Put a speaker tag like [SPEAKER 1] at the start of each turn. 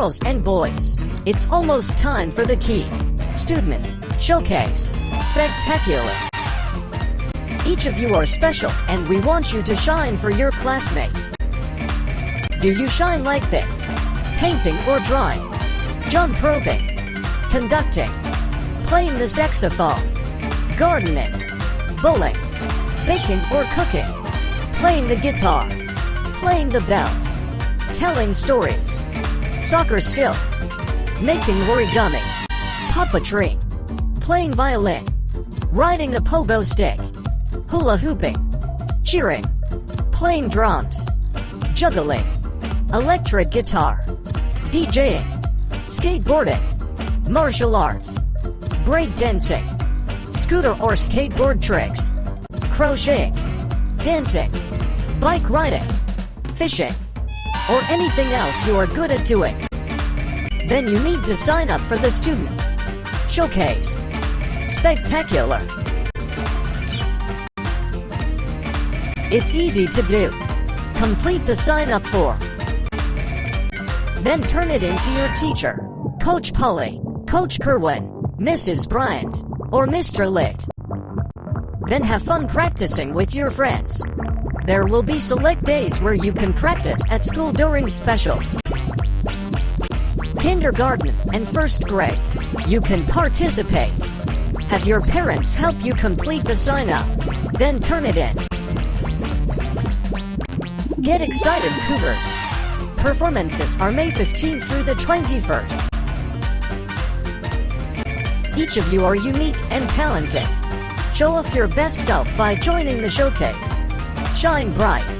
[SPEAKER 1] girls and boys, it's almost time for the Keeth Student Showcase Spectacular. Each of you are special, and we want you to shine for your classmates. Do you shine like this? Painting or drawing? Jump roping? Conducting? Playing the saxophone? Gardening? Bowling? Baking or cooking? Playing the guitar? Playing the bells? Telling stories? Soccer skills? Making origami? Puppetry? Playing violin? Riding the pogo stick? Hula hooping? Cheering? Playing drums? Juggling? Electric guitar? DJing? Skateboarding? Martial arts? Breakdancing? Scooter or skateboard tricks? Crocheting? Dancing? Bike riding? Fishing? Or anything else you are good at doing? Then you need to sign up for the Student Showcase Spectacular. It's easy to do. Complete the sign-up form. Then turn it into your teacher, Coach Polly, Coach Kerwin, Mrs. Bryant, or Mr. Litt. Then have fun practicing with your friends. There will be select days where you can practice at school during specials. Kindergarten and first grade, you can participate. Have your parents help you complete the sign-up, then turn it in. Get excited, Cougars! Performances are May 15th through the 21st. Each of you are unique and talented. Show off your best self by joining the showcase. Shine bright.